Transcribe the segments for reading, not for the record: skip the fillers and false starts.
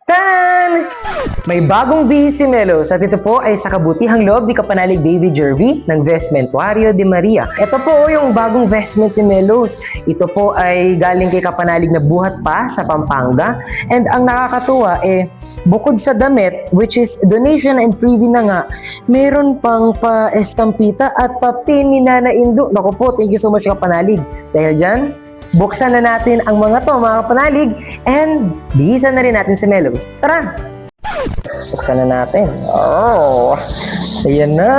Tan! May bagong bihis si Melos at ito po ay sa kabutihang loob ni Kapanalig David Jervy ng Vestmentuario de Maria. Ito po yung bagong vestment ni Melos. Ito po ay galing kay Kapanalig na buhat pa sa Pampanga. And ang nakakatuwa bukod sa damit, which is donation and freebie na nga, meron pang pa-estampita at pa-pin ni Nana Indo. Naku po, thank you so much Kapanalig. Dahil dyan, buksan na natin ang mga mga kapanalig and bihisan na rin natin si Melos. Tara! Buksan na natin. Oh! Ayan na!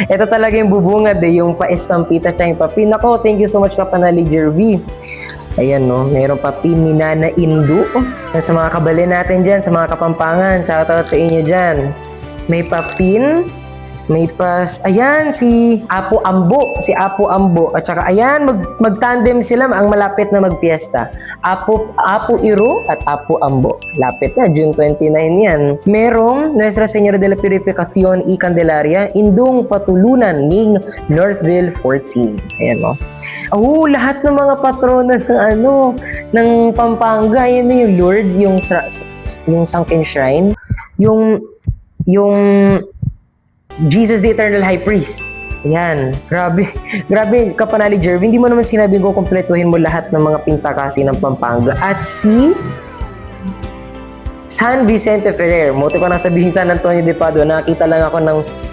Ito talaga yung bubungad yung pa-estampita at yung pa-pin. Ako, thank you so much Kapanalig Jervy. Ayan no, mayroon pa pin ni Nana Indo. Yan sa mga kabali natin dyan, sa mga Kapampangan. Shoutout sa inyo dyan. May pa-pin. May ayan, si Apo Ambo. At saka, ayan, mag-tandem sila ang malapit na magpiesta. Apo Iro at Apo Ambo. Lapit na, June 29 yan. Merong Nuestra Señora de la Purificación y Candelaria, Indong Patulunan ng Northville 14. Ayan, no? Lahat ng mga patrona ng Pampanga. Ayan yung Lourdes, yung Sunken Shrine, yung Jesus the Eternal High Priest. Ayan. Grabe Kapanalig Jervy. Hindi mo naman sinabing ko kompletuhin mo lahat ng mga pintakasi ng Pampanga. At si San Vicente Ferrer. Moto ko na sabihin San Antonio de Padua. Nakita lang ako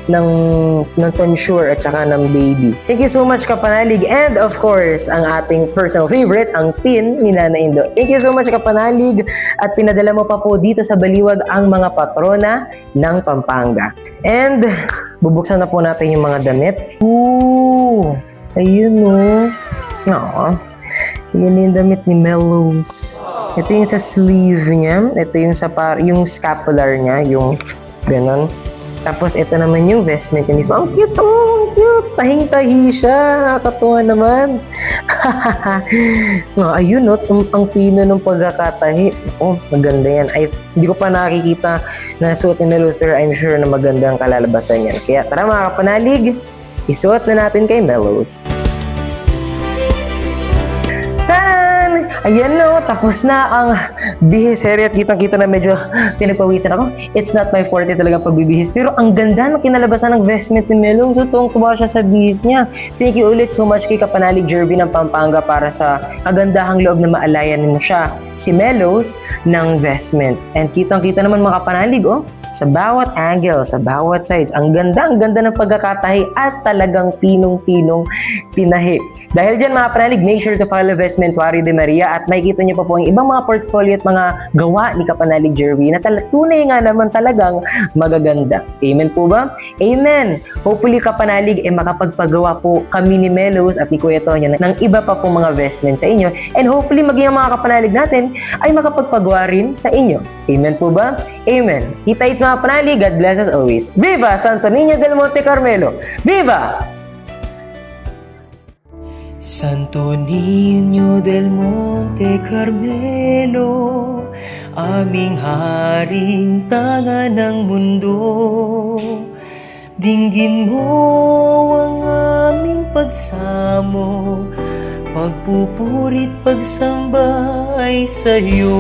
ng tonsure at saka ng baby. Thank you so much Kapanalig. And of course, ang ating personal favorite, ang pin ni Nana Indo. Thank you so much Kapanalig. At pinadala mo pa po dito sa Baliwag ang mga patrona ng Pampanga. And bubuksan na po natin yung mga damit. Ayun Yan yung damit ni Melos. Ito yung sa sleeve niya. Ito yung sa yung scapular niya. Yung ganon. Tapos ito naman yung vestment niya mismo. Ang cute! Ang cute! Tahing-tahi siya. Nakakatuwa naman. Ayun ang pino ng pagkakatahi. Maganda yan. Hindi ko pa nakikita na suot ni Melos pero I'm sure na maganda ang kalalabasan yan. Kaya tara mga kapanalig, isuot na natin kay Melos. Ayan tapos na ang bihis series at kitang-kita na medyo pinagpawisan ako. It's not my forte talagang pagbibihis. Pero ang ganda ng kinalabasan ng vestment ni Melong. So, tuwang-tuwa siya sa bihis niya. Thank you ulit so much kay Kapanalig Jervy ng Pampanga para sa kagandahang loob na maalayan mo siya. Si Melos ng vestment. And kitang-kita naman mga kapanalig, sa bawat angle, sa bawat sides. Ang ganda ng pagkakatahi at talagang pinong-pinong tinahi. Dahil dyan mga kapanalig, make sure to follow Vestmentuario de Maria at makikita niyo pa po ang ibang mga portfolio at mga gawa ni Kapanalig Jervy na tunay nga naman talagang magaganda. Amen po ba? Amen! Hopefully kapanalig makapagpagawa po kami ni Melos at ni Kuya Tonyo ng iba pa po mga vestment sa inyo. And hopefully maging ang mga kapanalig natin ay makapagpagawa rin sa inyo. Amen po ba? Amen. Kita-its mga kapanalig. God bless us always. Viva Santo Niño del Monte Carmelo! Viva! Santo Niño del Monte Carmelo, aming haring tanga ng mundo, dinggin mo ang aming pagsamo, pagpupurit pagsamba ay sa'yo.